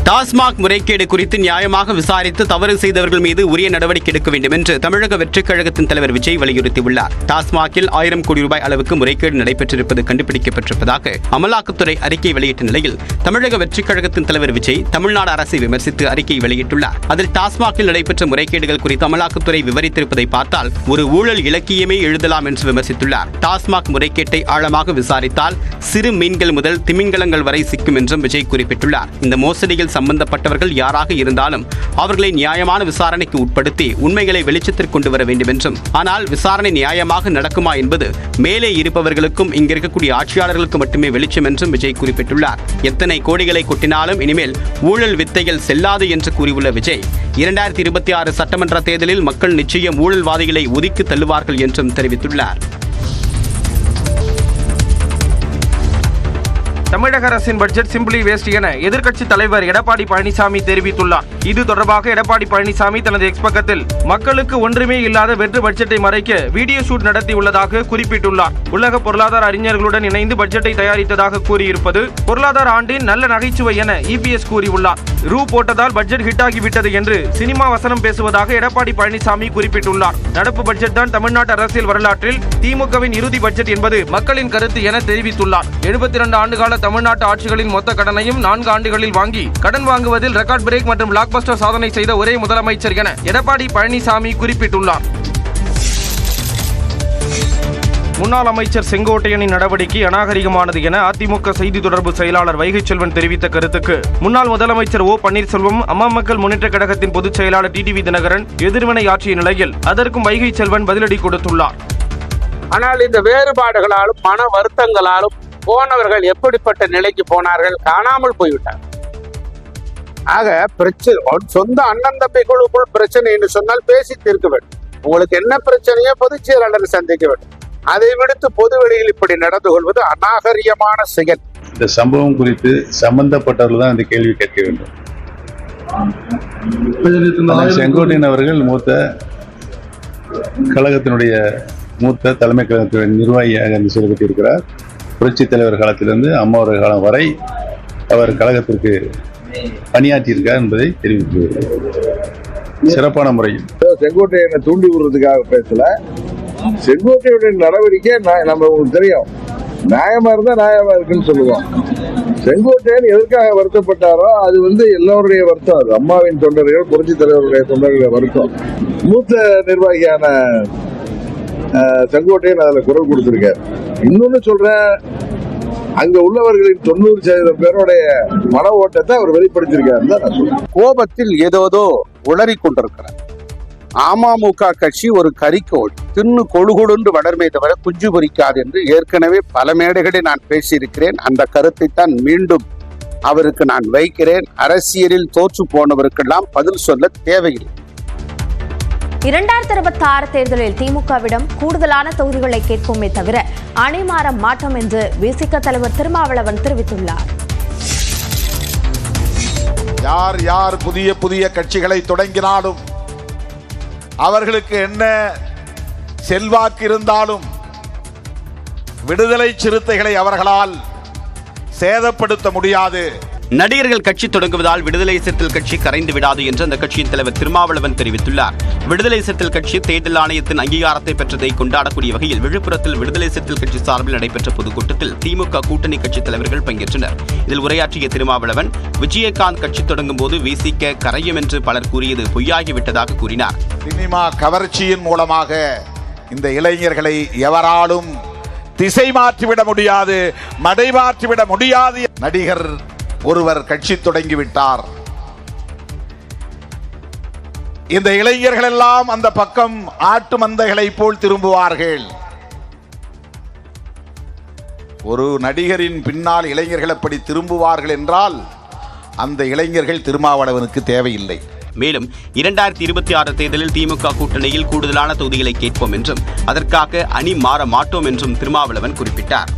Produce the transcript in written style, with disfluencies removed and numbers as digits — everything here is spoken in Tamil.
டாஸ்மாக் முறைகேடு குறித்து நியாயமாக விசாரித்து தவறு செய்தவர்கள் மீது உரிய நடவடிக்கை எடுக்க வேண்டும் என்று தமிழக வெற்றிக் கழகத்தின் தலைவர் விஜய் வலியுறுத்தியுள்ளார். டாஸ்மாகில் 1000 கோடி ரூபாய் அளவுக்கு முறைகேடு நடைபெற்றிருப்பது கண்டுபிடிக்கப்பட்டிருப்பதாக அமலாக்கத்துறை அறிக்கை வெளியிட்ட நிலையில் தமிழக வெற்றிக் கழகத்தின் தலைவர் விஜய் தமிழ்நாடு அரசை விமர்சித்து அறிக்கை வெளியிட்டுள்ளார். அதில் டாஸ்மாகில் நடைபெற்ற முறைகேடுகள் குறித்து அமலாக்கத்துறை விவரித்திருப்பதை பார்த்தால் ஒரு ஊழல் இலக்கியமே எழுதலாம் என்று விமர்சித்துள்ளார். டாஸ்மாக் முறைகேட்டை ஆழமாக விசாரித்தால் சிறு மீன்கள் முதல் திமிங்கலங்கள் வரை சிக்கும் என்றும் விஜய் குறிப்பிட்டுள்ளார். இந்த மோசடியில் சம்பந்தப்பட்டவர்கள் யாராக இருந்தாலும் அவர்களை நியாயமான விசாரணைக்கு உட்படுத்தி உண்மைகளை வெளிச்சத்திற்கு கொண்டு வர வேண்டும் என்றும், ஆனால் விசாரணை நியாயமாக நடக்குமா என்பது மேலே இருப்பவர்களுக்கும் இங்க இருக்கக்கூடிய ஆட்சியாளர்களுக்கு மட்டுமே வெளிச்சம் என்றும் விஜய் குறிப்பிட்டுள்ளார். எத்தனை கோடிகளை கொட்டினாலும் இனிமேல் ஊழல் வித்தைகள் செல்லாது என்று கூறியுள்ள விஜய் 2026 சட்டமன்ற தேர்தலில் மக்கள் நிச்சயம் ஊழல்வாதிகளை ஒதுக்கி தள்ளுவார்கள் என்றும் தெரிவித்துள்ளார். தமிழக அரசின் பட்ஜெட் சிம்பிளி வேஸ்ட் என எதிர்க்கட்சித் தலைவர் எடப்பாடி பழனிசாமி தெரிவித்துள்ளார். இது தொடர்பாக எடப்பாடி பழனிசாமி தனது எக்ஸ் பக்கத்தில் மக்களுக்கு ஒன்றுமே இல்லாத வெற்று பட்ஜெட்டை மறைக்க வீடியோ ஷூட் நடத்தியுள்ளதாக குறிப்பிட்டுள்ளார். உலக பொருளாதார அறிஞர்களுடன் இணைந்து பட்ஜெட்டை தயாரித்ததாக கூறியிருப்பது பொருளாதார ஆண்டின் நல்ல நகைச்சுவை என இபிஎஸ் கூறியுள்ளார். ரூ போட்டதால் பட்ஜெட் ஹிட் ஆகிவிட்டது என்று சினிமா வசனம் பேசுவதாக எடப்பாடி பழனிசாமி குறிப்பிட்டுள்ளார். நடப்பு பட்ஜெட் தான் தமிழ்நாட்டு அரசியல் வரலாற்றில் திமுகவின் இறுதி பட்ஜெட் என்பது மக்களின் கருத்து என தெரிவித்துள்ளார். 72 ஆண்டுகால தமிழ்நாட்டு ஆட்சிகளின் மொத்த கடனையும் 4 ஆண்டுகளில் வாங்கி கடன் வாங்குவதில் ரெக்கார்ட் பிரேக் மற்றும் பிளாக்பஸ்டர் சாதனை செய்த ஒரே முதலமைச்சர் என எடப்பாடி பழனிசாமி குறிப்பிட்டுள்ளார். முன்னாள் அமைச்சர் செங்கோட்டையனின் நடவடிக்கை அநாகரிகமானது என அதிமுக செய்தி தொடர்பு செயலாளர் வைகை செல்வன் தெரிவித்த கருத்துக்கு முன்னாள் முதலமைச்சர் ஓ பன்னீர்செல்வம், அம்மா மக்கள் முன்னேற்ற கழகத்தின் பொதுச் செயலாளர் டிடிவி தினகரன் எதிர்வினை ஆற்றிய நிலையில் அதற்கும் வைகை செல்வன் பதிலடி கொடுத்துள்ளார். ஆனால் இந்த வேறுபாடுகளாலும் மன வருத்தங்களாலும் போனவர்கள் எப்படிப்பட்ட நிலைக்கு போனார்கள், காணாமல் போய்விட்டார். ஆக பிரச்சனை சொந்த அண்ணன் தம்பிகளுக்குள் பிரச்சனை என்று சொன்னால் பேசி தீர்க்க வேண்டும். உங்களுக்கு என்ன பிரச்சனையோ பொதுச் செயலாளர் சந்திக்க வேண்டும். அதை விடுத்து பொது வெளியில் இப்படி நடந்து கொள்வது அநாகரிகமான செயல். இந்த சம்பவம் குறித்து சம்பந்தப்பட்டவர்கள் தான் இந்த கேள்வி கேட்க வேண்டும். செங்கோட்டையன் அவர்கள் கழகத்தினுடைய மூத்த தலைமை கழகத்தின் நிர்வாகியாக செயல்பட்டிருக்கிறார். புரட்சித் தலைவர் காலத்திலிருந்து அம்மாவுடைய காலம் வரை அவர் கழகத்திற்கு பணியாற்றியிருக்கார் என்பதை தெரிவித்துள்ளார். சிறப்பான முறையில் செங்கோட்டையனை தூண்டி விடுறதுக்காக பேசல. செங்கோட்டையுடைய நடவடிக்கை நம்ம உங்களுக்கு தெரியும், நியாயமா இருந்தா நியாயமா இருக்குன்னு சொல்லுவோம். செங்கோட்டையன் எதற்காக வருத்தப்பட்டாரோ அது எல்லோருடைய வருத்தம். அது அம்மாவின் தொண்டர்கள், புரட்சி தலைவருடைய தொண்டர்களுடைய வருத்தம். மூத்த நிர்வாகியான செங்கோட்டையன் அதுல குரல் கொடுத்திருக்காரு. இன்னொன்னு சொல்றேன், அங்க உள்ளவர்களின் 90% பேருடைய மன ஓட்டத்தை அவர் வெளிப்படுத்தியிருக்காரு தான் நான் சொல்றேன். கோபத்தில் ஏதோதோ உளறி கொண்டிருக்கிறார். அமமுக கட்சி ஒரு கரிக்கோள், தின்னு கொழுகொழுன்று வளர்மே தவிர குஞ்சு பொறிக்காது என்று ஏற்கனவே பல மேடைகளில் நான் பேசியிருக்கிறேன். அந்த கருத்தை தான் மீண்டும் அவருக்கு நான் வைக்கிறேன். அரசியலில் தோற்று போனவருக்கெல்லாம் பதில் சொல்ல தேவையில்லை. 2026 தேர்தலில் திமுகவிடம் கூடுதலான தொகுதிகளை கேட்போமே தவிர அணி மாற மாட்டோம் என்று விசிக தலைவர் திருமாவளவன் தெரிவித்துள்ளார். யார் யார் புதிய புதிய கட்சிகளை தொடங்கினாலும் அவர்களுக்கு என்ன செல்வாக்கு இருந்தாலும் விடுதலை சிறுத்தைகளை அவர்களால் சேதப்படுத்த முடியாது. நடிகர்கள் கட்சி தொடங்குவதால் விடுதலை சிறுத்தைகள் கட்சி கரைந்து விடாது என்று அந்த கட்சியின் தலைவர் திருமாவளவன் தெரிவித்துள்ளார். விடுதலை சிறுத்தைகள் கட்சி தேர்தல் ஆணையத்தின் அங்கீகாரத்தை பெற்றதை கொண்டாடக்கூடிய வகையில் விழுப்புரத்தில் விடுதலை சிறுத்தைகள் கட்சி சார்பில் நடைபெற்ற பொதுக்கூட்டத்தில் திமுக கூட்டணி கட்சி தலைவர்கள் பங்கேற்றனர். இதில் உரையாற்றிய திருமாவளவன், விஜயகாந்த் கட்சி தொடங்கும் போது விசிக கரையும் என்று பலர் கூறியது பொய்யாகிவிட்டதாக கூறினார். சினிமா கவர்ச்சியின் மூலமாக இந்த இளைஞர்களை எவராலும் திசை மாற்றிவிட முடியாது, மடை மாற்றிவிட முடியாது. நடிகர் ஒருவர் கட்சி தொடங்கிவிட்டார், இந்த இளைஞர்கள் எல்லாம் அந்த பக்கம் ஆட்டு மந்தைகளை போல் திரும்புவார்கள். ஒரு நடிகரின் பின்னால் இளைஞர்கள் எப்படி திரும்புவார்கள் என்றால் அந்த இளைஞர்கள் திருமாவளவனுக்கு தேவையில்லை. மேலும் 2026 தேர்தலில் திமுக கூட்டணியில் கூடுதலான தொகுதிகளை கேட்போம் என்றும் அதற்காக அணி மாற மாட்டோம் என்றும் திருமாவளவன் குறிப்பிட்டார்.